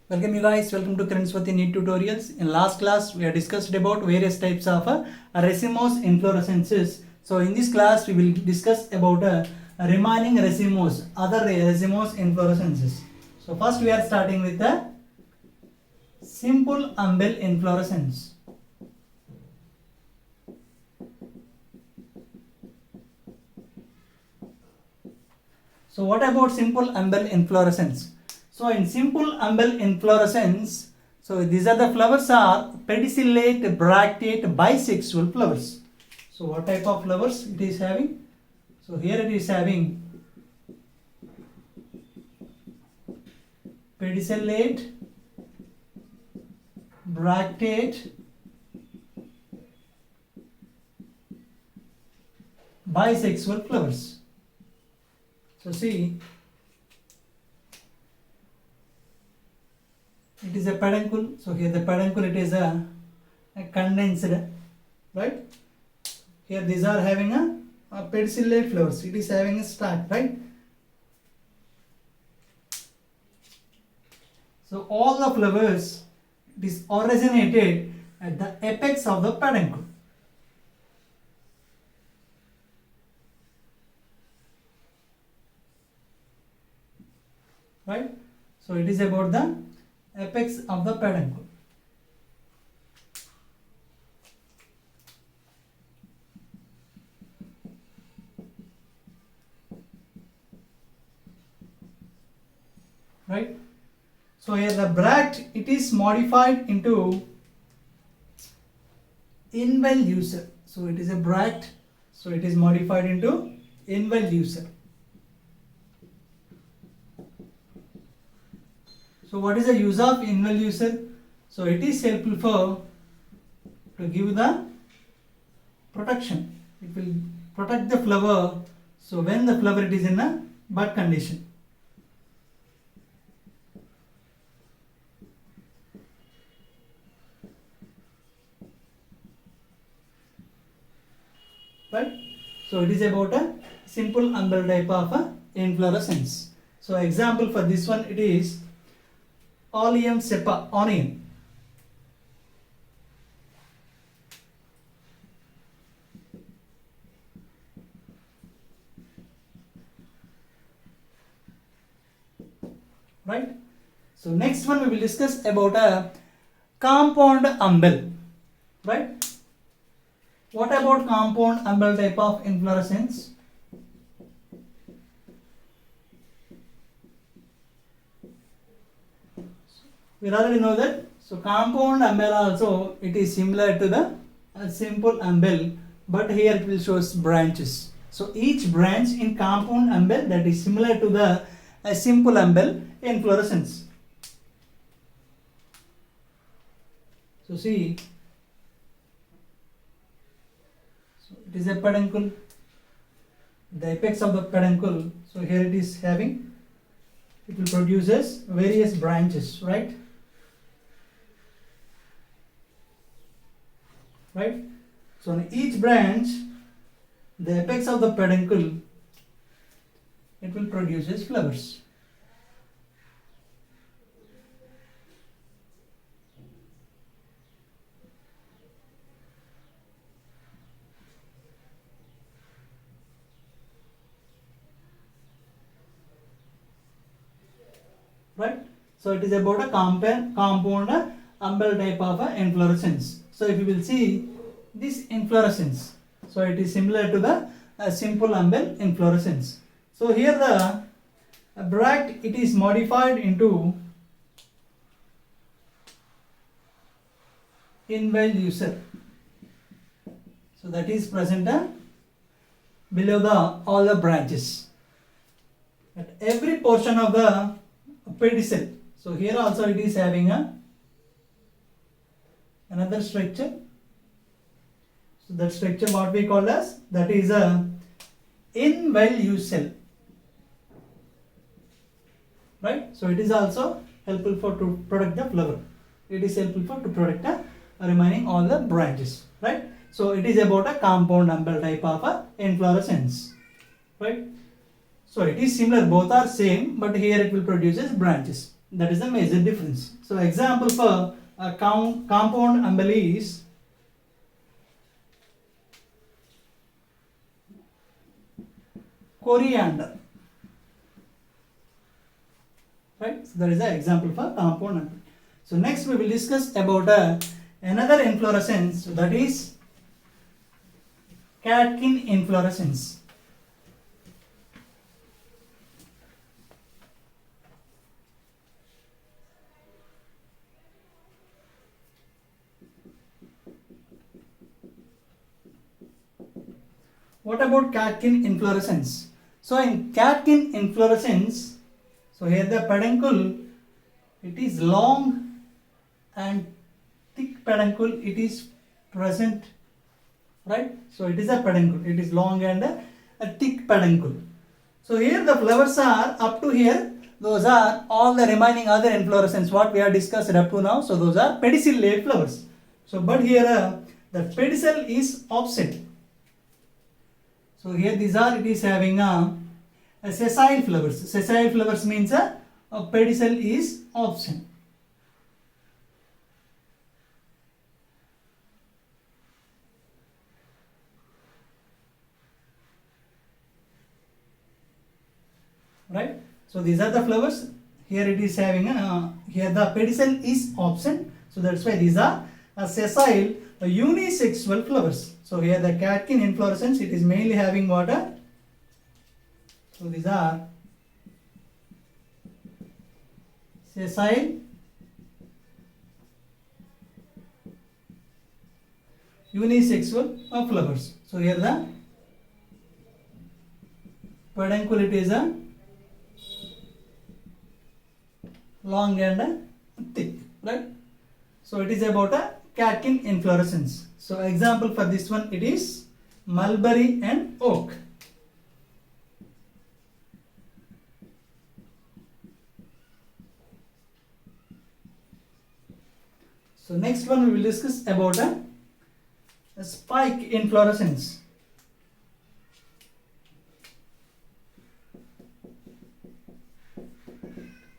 Welcome you guys, welcome to Kiran's NEET tutorials. In last class, we have discussed about various types of racemose inflorescences. So in this class, we will discuss about remaining racemose, other racemose inflorescences. So first we are starting with the simple umbel inflorescence. So what about simple umbel inflorescence? So in simple umbel inflorescence, so these are the flowers are pedicellate, bracteate, bisexual flowers. So what type of flowers it is having? So here it is having pedicellate, bracteate, bisexual flowers. So see, it is a peduncle. So here the peduncle, it is a condensed, right? Here these are having a pedicellate flowers. It is having a stalk, right? So all the flowers, it is originated at the apex of the peduncle. Right? So it is about the apex of the peduncle. Right? So here the bract, it is modified into involucre. So it is a bract, so it is modified into involucre. So what is the use of involucre? So it is helpful for to give the protection. It will protect the flower. So when the flower it is in a bud condition. Right? So it is about a simple umbel type of inflorescence. So example for this one, it is Oleum cepa, onion. Right? So next one we will discuss about a compound umbel. Right? What about compound umbel type of inflorescence? We already know that. So compound umbel also, it is similar to the simple umbel, but here it will show branches. So each branch in compound umbel, that is similar to the simple umbel inflorescence. So see, so it is a peduncle, the apex of the peduncle. So here it is having, it will produces various branches, right? Right? So on each branch, the apex of the peduncle, it will produces flowers. Right? So it is about a compound umbel type of inflorescence. So if you will see this inflorescence, so it is similar to the simple umbel inflorescence. So here the bract, it is modified into involucre. So that is present below the all the branches at every portion of the pedicel. So here also it is having another structure. So that structure what we call as, that is a involucre. Right? So it is also helpful for to protect the flower. It is helpful for to protect the remaining all the branches. Right? So it is about a compound umbel type of inflorescence. Right? So it is similar, both are same, but here it will produces branches. That is a major difference. So example for a compound umbel is coriander. Right? So that is an example for compound umbel. So next we will discuss about another inflorescence, that is catkin inflorescence. What about catkin inflorescence? So in catkin inflorescence, so here the peduncle, it is long and thick peduncle, it is present, right? So it is a peduncle, it is long and a thick peduncle. So here the flowers are up to here, those are all the remaining other inflorescence what we have discussed up to now. So those are pedicellate flowers. So but here the pedicel is offset. So here these are, it is having a sessile flowers. Sessile flowers means a pedicel is offset. Right? So these are the flowers. Here it is having here the pedicel is absent. So that's why these are sessile unisexual flowers. So here the catkin inflorescence, it is mainly having water. So these are sessile unisexual flowers. So here the peduncle, it is a long and thick, right? So it is about a catkin inflorescence. So example for this one, it is mulberry and oak. So next one we will discuss about a spike inflorescence.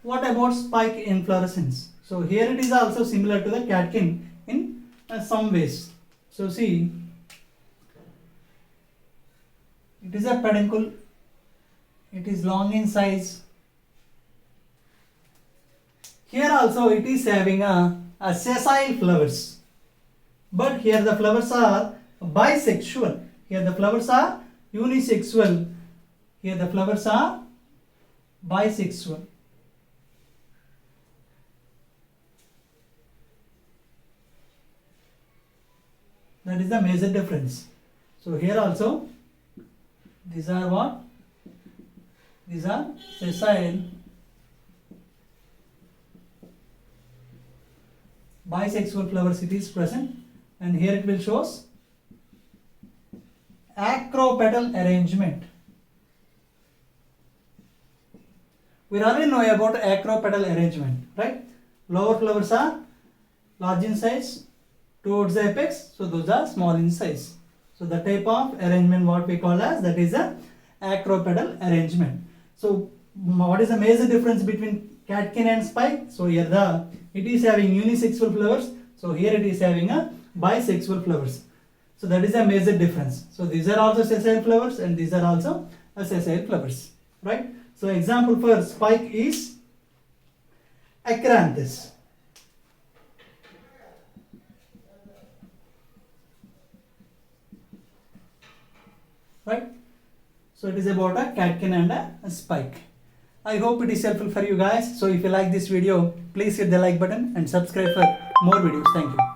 What about spike inflorescence? So here it is also similar to the catkin in some ways. So see, it is a peduncle, it is long in size. Here also it is having a sessile flowers, but here the flowers are bisexual. Here the flowers are unisexual. Here the flowers are bisexual. That is the major difference. So here also, these are what? These are sessile bisexual flowers, it is present, and here it will shows acropetal arrangement. We already know about acropetal arrangement, right? Lower flowers are large in size towards the apex, so those are small in size. So the type of arrangement what we call as, that is a acropetal arrangement. So what is the major difference between catkin and spike? So here it is having unisexual flowers, so here it is having a bisexual flowers. So that is a major difference. So these are also sessile flowers and these are also sessile flowers, right? So example for spike is acranthus. Right? So it is about a catkin and a spike. I hope it is helpful for you guys. So if you like this video, please hit the like button and subscribe for more videos. Thank you.